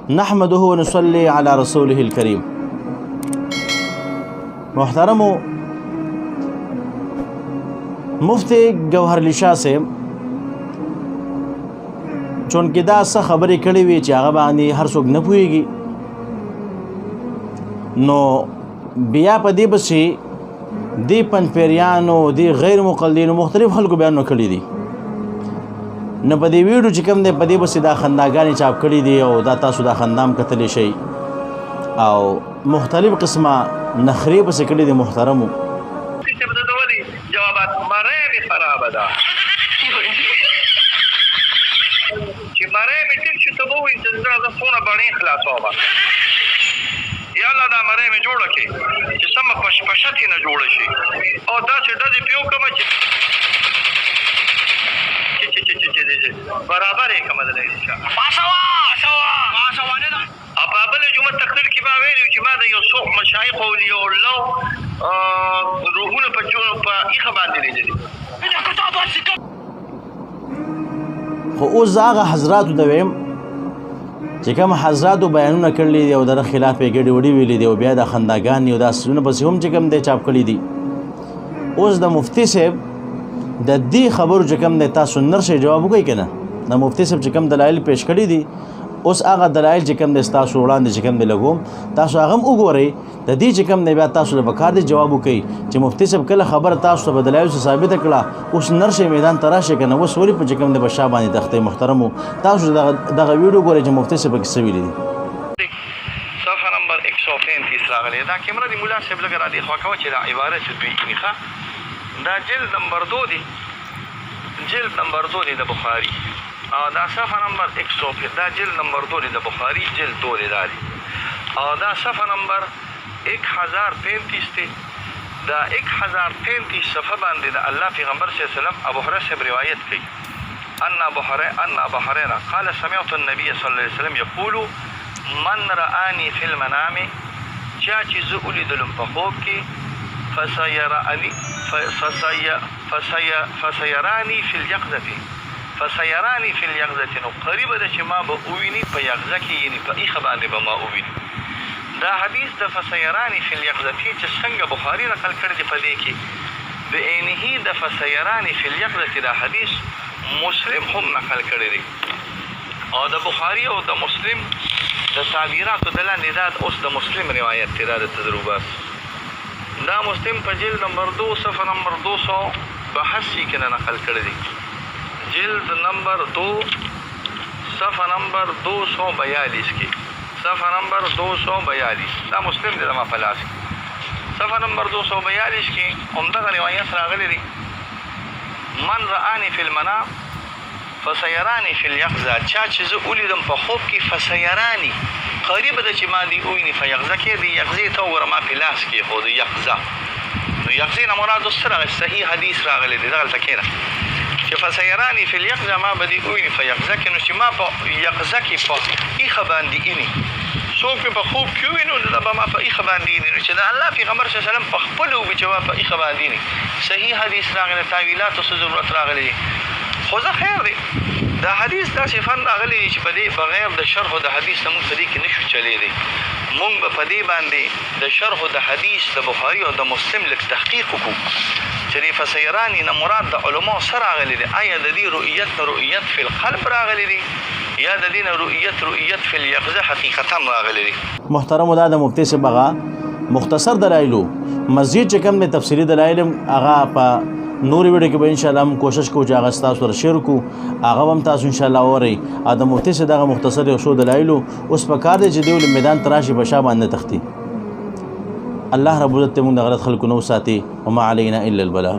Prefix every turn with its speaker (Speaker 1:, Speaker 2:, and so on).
Speaker 1: نحمده ونصلي على رسوله الكريم. محترمو مفتی گوهر علی شاه صاحب چونکې دا څه خبرې کړې وي چې هغه باندې هر څوک نه پوهېږي، نو بیا په دې پسې دې پنځپیریانو دې غیر مقلدینو مختلف خلکو بیانونه کړي دي. نو په دې ویډیو چې کوم دی په دې پسې دا خنداګانې چاپ کړي دي او دا تاسو دا خندام کتلی شئ او مختلف قسمه نخرې پسې کړي دي. محترمو
Speaker 2: جوابات مره می خرابه ده چې مره می ټیک شي ته به وایي چې زه څونه بڼې خلاصومه. یا الله دا مره می جوړه کړي چې سمه پشپشت یې نه جوړه شي او داسې ډزې پې وکړمه چې برابر یې کړمه دله انشاءالله. په بله جمعه تقریر کې ما ویلي چې ما د یو څو مشایخ اولیاء الله روحونه په ایښه باندې لیدلي.
Speaker 1: خو اوس هغه حضراتو ته ویم چې کوم حضراتو بیانونه کړي دي او دغه خلاف یې ګډې وډې ویلي دي او بیا د خنداګانې او دا څیزونه پسې هم چې کوم دی چاپ کړي دي. اوس د مفتي صاحب د دې خبرو چې کوم دی تاسو نرشئ جواب وکړئ که نه. د مفتي صاحب چې کوم دلایل پیش کړي دي اوس هغه دلایل چې کوم دی ستاسو وړاندې چې کوم دی لګوم تاسو هغه هم وګورئ. د دې چې کوم دی بیا تاسو له پکار دی جواب وکړئ چې مفتي صاحب کله خبره تاسو ته په دلایلو څه ثابته کړه اوس نرشئ میدان ته راشئ که نه. اوس ولې په چې کوم دی په شا باندې تختئ. محترمو تاسو دغه ویډیو ګورئ چې مفتي صاحب پکې څه ویلي دي.
Speaker 2: صفحه نمبر 135 راغلی. دا کیمره دی مولا صاحب لږه رادې خوا کوه چې دا عبارت دوی ګیني ښه. دا جلد نمبر 2 دی، جلد نمبر 2 دی د بخاري. دا صفحه نمبر 100 دا جلد نمبر 2 دی د بخاري جلد 2 دی. دا دی دا صفحه نمبر 1035 دی. دا 1035 صفحه باندې د الله پیغمبر صلی الله علیه وسلم ابو هريره صاحب روایت کوي ان ابو هريره قال سمعت النبي صلی الله علیه وسلم یقول من رآني في المنام چا چې زه ولیدلم په خوب کې فسيراني في اليقظه نو قریب ده چې ما به وویني په یقظه کې، یعنی په ایښه باندې به ما وویني. دا حدیث د فسیرانی فی الیقظه چې څنګه بخاري نقل کړی دی په دې کې بعینه د فسیرانی فی الیقظه دا حدیث مسلم هم نقل کړی دی او د بخاري او د مسلم د تعبیراتو د لاندې دا اوس د مسلم روایت دی. دا د تجربات دا مسلم په جلد نمبر 2 صفحه نمبر 282 کې نقل کړی دی. جلد نمبر 2 صفحه نمبر 242 کې صفحه نمبر 242 دا مسلم دی زما په لاس کې. صفحه نمبر 242 کې همدغه روایت راغلی دی من رآني في المنام فسيراني في اليقظه چا چې زه ولیدم په خوب کې فسيراني قریب ده چې ما دې وویني په یقظه کې. د یقظې ته وګوره ما په لاس کې خو د یقظه نو یقظې نه مراد اوس څه راغلی صحیح حدیث راغلی دی دغلته کښېنه چې فسيراني في اليقظه ما به دې وویني په یقظه کې. نو چې ما په یقظه کې په ایښه باندې ایني څوک مې په خوب کې ووینو دا به ما په ایښه باندې ایني. نو چې د الله پیغمبر صلی الله علیه وسلم په خپله ووي چې ما په ایښه باندې ایني صحیح حدیث راغلی تاویلاتو څه ضرورت راغلی دی. خو زه خیر دی دا حدیث داسې فن راغلی دی چې په دې بغیر د شرح د حدیث نه مونږ په دې کې نشو چلیدی. مونږ به په دې باندې د شرح د حدیث د بخاري او د مسلم لږ تحقیق وکړو چې د فسیراني نه مراد د علماو څه راغلی دی. آیا د دې رؤیت نه رؤیت فی القلب راغلی دی یا د دې نه رؤیت فی الیقظه حقیقتا راغلی دی.
Speaker 1: محترمو دا د مفتي صاحب هغه مختصر دلایلو مزید چې کوم د تفصیلي دلایل هغه په نورې ویډیو کې به انشاءالله هم کوشش کوو چې هغه ستاسو سره شیر کړو هغه هم تاسو انشاءالله اورئ. د مفتي صاحب دغه مختصر یو څو دلایلو اوس په کار دی چې دوی ولې میدان ته راشي په شا باندې تختي. الله رب العزت موږ د غلط خلکو نه وساتي وما علینا الا البلاغ.